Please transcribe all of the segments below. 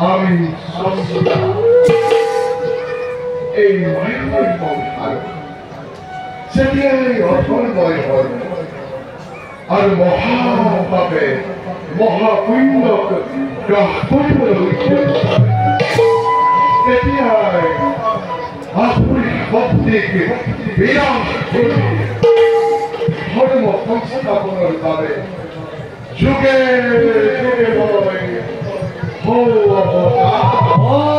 আমি সন্তুষ্ট এই মায়াময় সংসার যেতিয়াই অথর্বয় হয় আর মহাভাৱে মহাপুণ্যক গ্ৰাস কৰিবলৈ তেতিয়াই আসুৰি শক্তিক বিনাশ কৰি ধৰ্ম সংস্থাপনৰ বাবে যুগে যুগে মই হৌ অৱতাৰ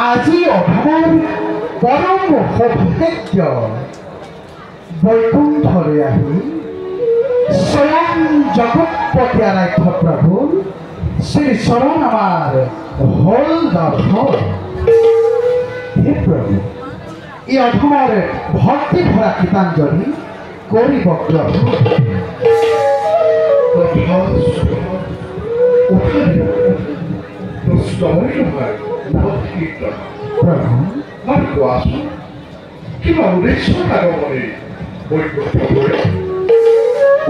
আজি অভাৰ পৰম সৌভাগ্য বৈকুণ্ঠলৈ আহি স্বয়ং জগৎপতি আৰাধ্য প্ৰভু শ্ৰী চৰণ আমাৰ হল দৰ্শন। হে প্ৰভু, এই অধমৰ ভক্তি ভৰা কীৰ্তঞ্জলি কৰিব প্ৰভু। প্রভু কিবা উদ্দেশ্য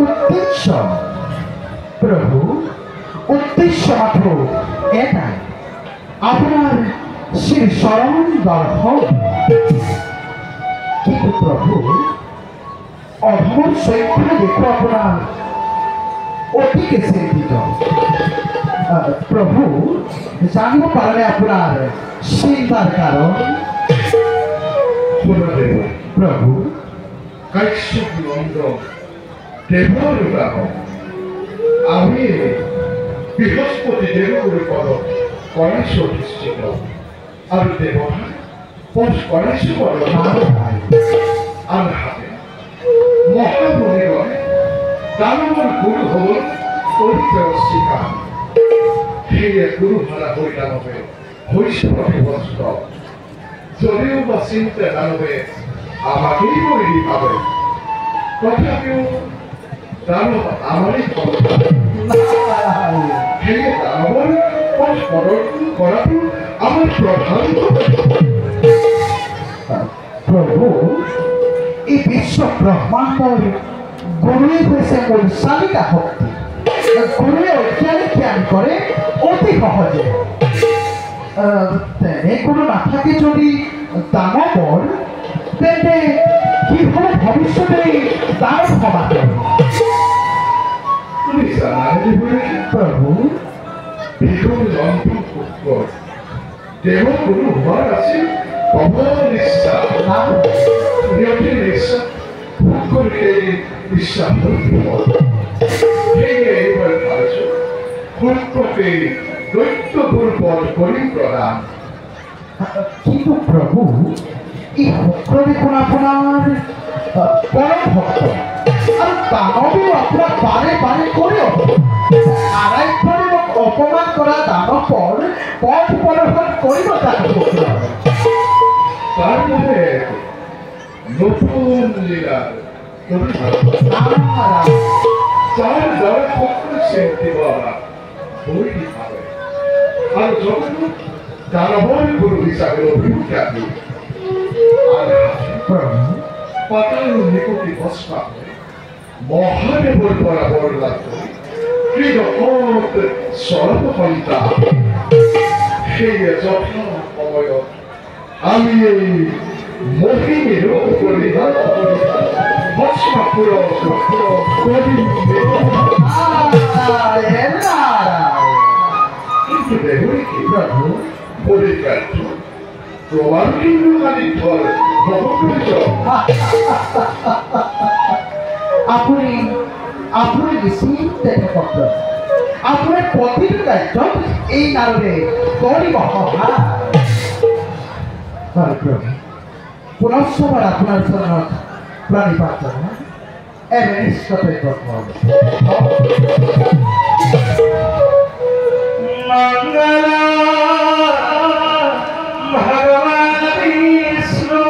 উদ্দেশ্য প্রভু উদ্দেশ্য মাত্র এটাই, আপনার শ্রী চরণ দর্শন। কিন্তু প্রভু অধমর চৈত্য দেখো আপনার অতিকে চিন্তিত। প্রভু জানিব পারলে আপনার চিন্তার কারণ। প্রভু কাশ্যপ নন্দন দেৱৰ গ্ৰাহক আমি বৃহস্পতি দেৱৰ পদত কৰাইছো অধিষ্ঠিত আৰু দেৱতা পথ কৰাইছো আনহাতে মহামুনিগণে দানৱৰ গুৰু হ'ব পৰিচয় স্বীকাৰ। সেয়ে গুৰুহাৰা হৈ দানৱে হৈছে অভিভস্ত। যদিও বা চিন্তা দানৱে আমাকেই কৰি দি পাবে, তথাপিও দানৱ আমাৰেই সেয়ে দানৱৰ পথ প্ৰদৰ্শন কৰাটো আমাৰ প্ৰধান। প্ৰভু, এই বিশ্ব ব্ৰহ্মাণ্ডৰ গুৰুৱে হৈছে মোৰ চালিকা শক্তি। গুৰুৱে অজ্ঞানী জ্ঞান কৰে অতি সহজে। তেনে কোনো নাথাকে যদি দানৱৰ, তেন্তে কি হ'ব ভৱিষ্যতে দানৱ সমাজৰ? তুমি জানানে প্ৰভু, বিহুৰ জন্তু পুত্ৰ দেৱগুৰু হোৱাৰ আছিল প্ৰবল ইচ্ছা। নিয়তিৰ ইচ্ছা ভোগ সেই ইচ্ছা সেয়ে এইবাৰ ভাবিছোঁ সূত্ৰকে দৈত্যবোৰ পদ কৰি প্ৰদান। কিন্তু প্ৰভু, এই শুক্ৰ দেখোন আপোনাৰ পৰম ভক্ত। আর দানবীও আপনার বারে বারে করেও আড়াইক্ষণ এবং অপমান করা দানব পর পথ পরিবর্তন করিব তাকে করতে হবে। তারপরে নতুন লীলার যার দ্বারা সত্য শান্তি পাওয়া তৈরি হবে। আর যখন দানবর গুরু হিসাবে অভিজ্ঞাত আর পাতাল নিকটে বসা মহাদেবর বরাবর লাভ করি ক্রীড়কত সর্বপন্থা সেই যথা সময় আমি এই মহিমের পরিধান ভস্মাপুর কিন্তু দেখুন কি প্রভু পরিকার্য প্রমাণ কিন্তু খালি ফল আপনি আপনি নিশ্চিত করত আপনার প্রতিটি কার্য এই নারদে করিব পুনঃসবার আপনার জন্য প্রাণী প্রার্থনা এমন নিষ্ঠতে করতে হবে। ভগবান বিষ্ণু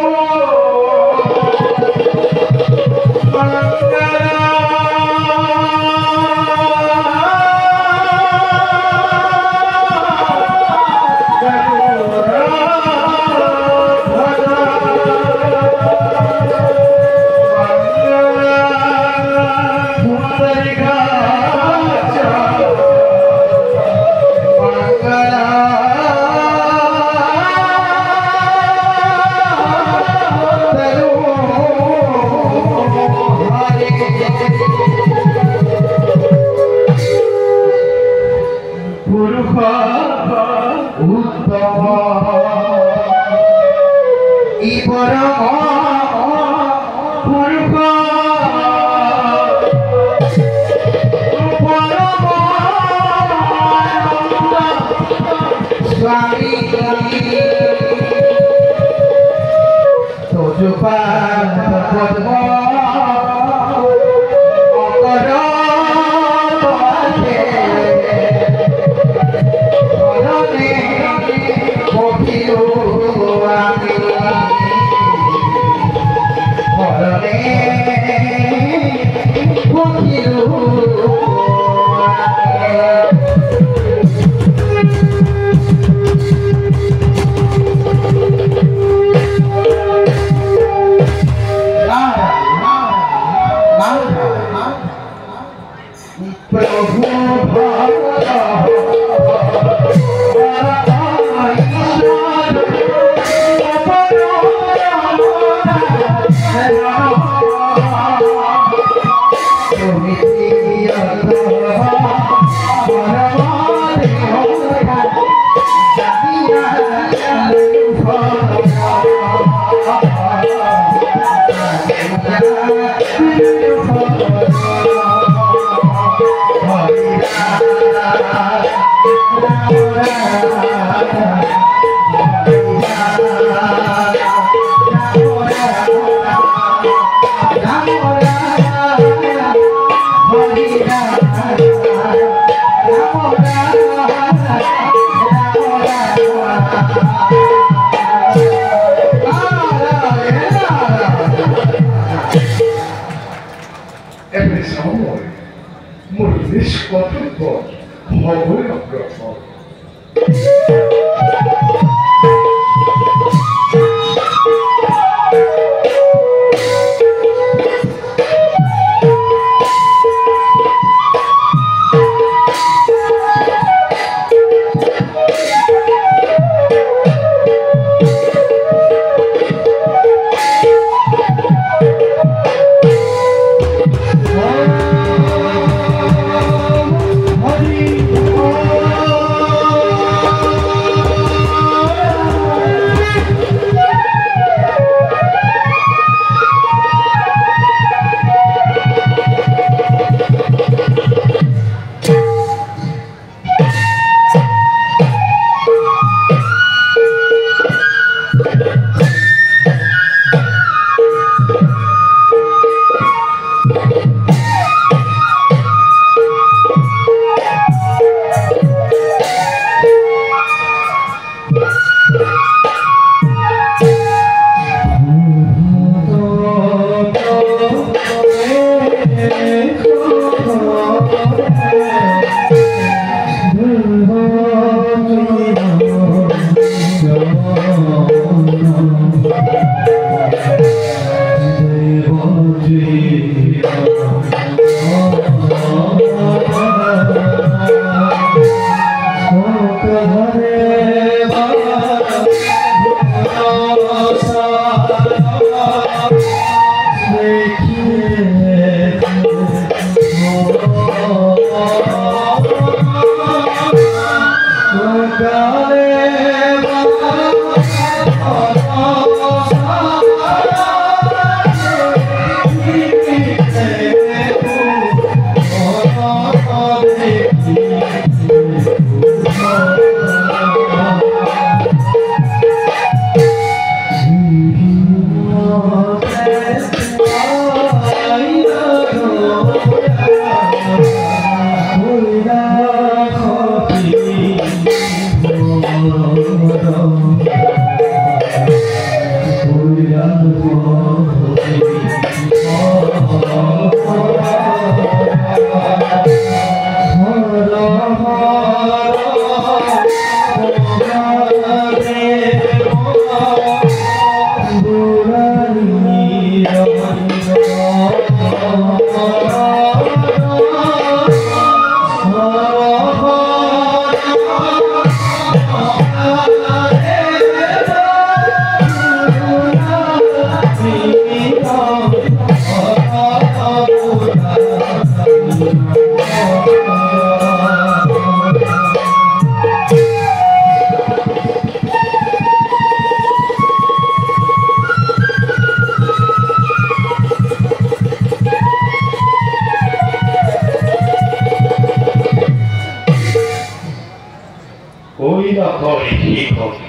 কইরা করে ঠিক হবে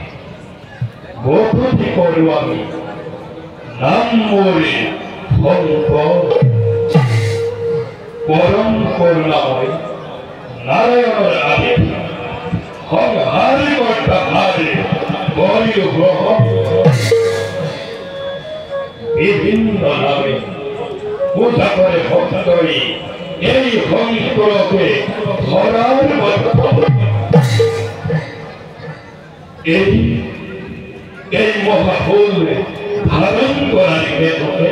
বকুতি করব আমি নাম মোরে ভঙ্গ পরম করুণাময় নারায়ণের আদেশ হং হারি কর্তা হারে বলিল গ্রহ বিভিন্ন নামে পূজা করে ভক্তই এই হংসকে ধরার মতো এই মহাফুল ধারণ করার ক্ষেত্রে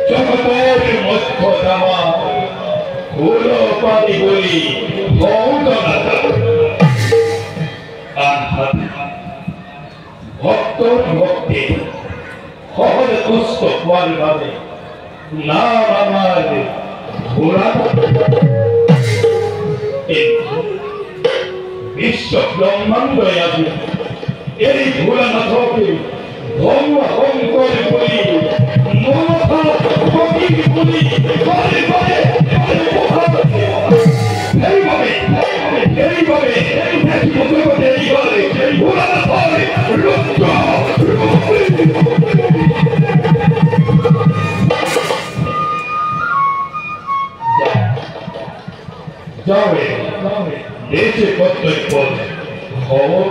জগতের মধ্য জামা ফুল পানি বলি ভক্তর ভক্তি সহজ তুষ্ট হওয়ার বাবে নাম আমার ঘোরা বিশ্ব ব্রহ্মাণ্ড আছে এই ভোলানাথকে ধর্ম অঙ্কর বলি মনোভাব প্রতীক বলি যাবে দেশে কর্তব্য খবর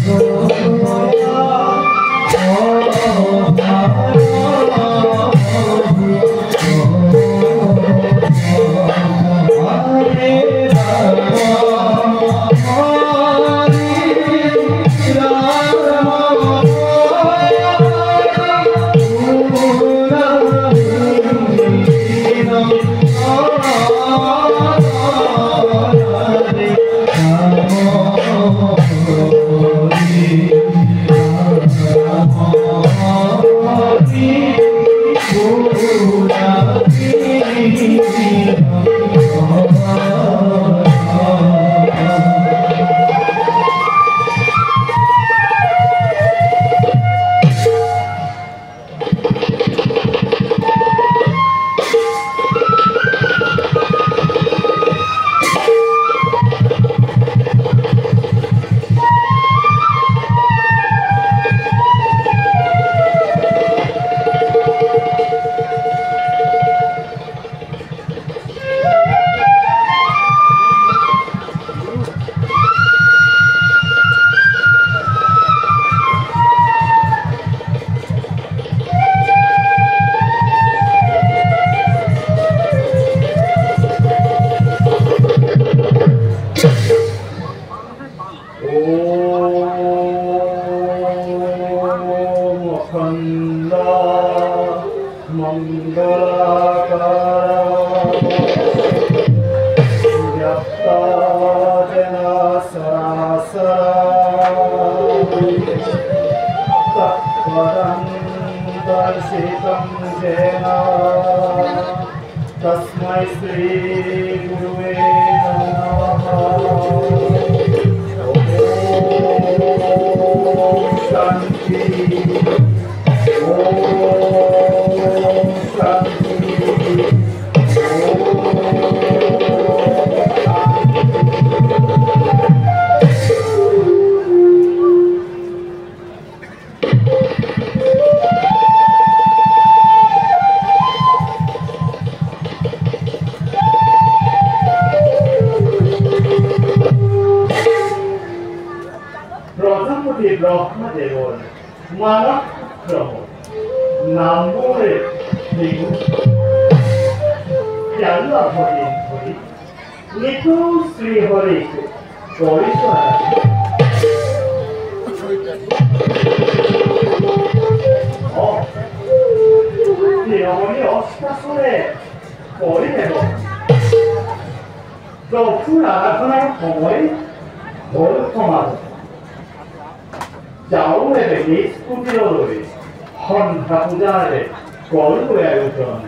Oh, অখণ্ড মঙ্গলাকার ব্যক্তজেন সরাসর তৎপদং দর্শিতং যেন তস্मै শ্রী গুরুবে নমঃ। ওম শান্তি ওম শান্তি প্রজাপতি ব্রহ্মদেবর মানব পুত্র নামরে নিগু জাল্লা হরি হরি নিতু শ্রী হরি পরিষ্কার তিরমণি অষ্টাসনে পরি নেব প্রভুর আরাধনার সময় হল সমাজ যাও এবে নিষ্কুটিলৈ সন্ধ্যা পূজাৰে কৰোঁ আয়োজন।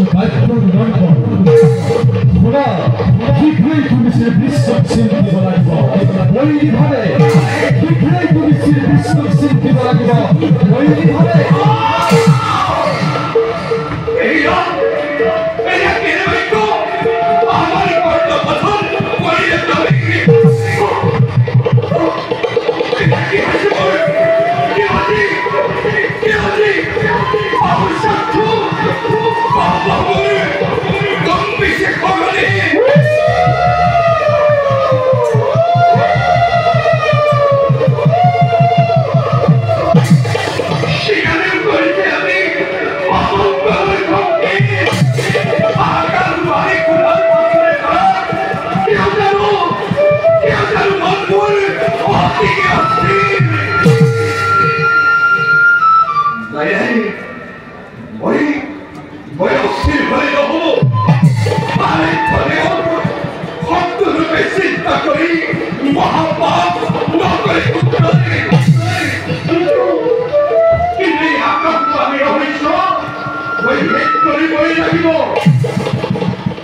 বাক্যৰ লণ্ঠন শুনা শীঘ্ৰেই তুমি শ্ৰীকৃষ্ণক চিন্তিব লাগিব বৈদিকভাৱে শীঘ্ৰেই তুমি শ্ৰীকৃষ্ণক চিন্তিব লাগিব বৈদিকভাৱে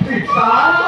Pitar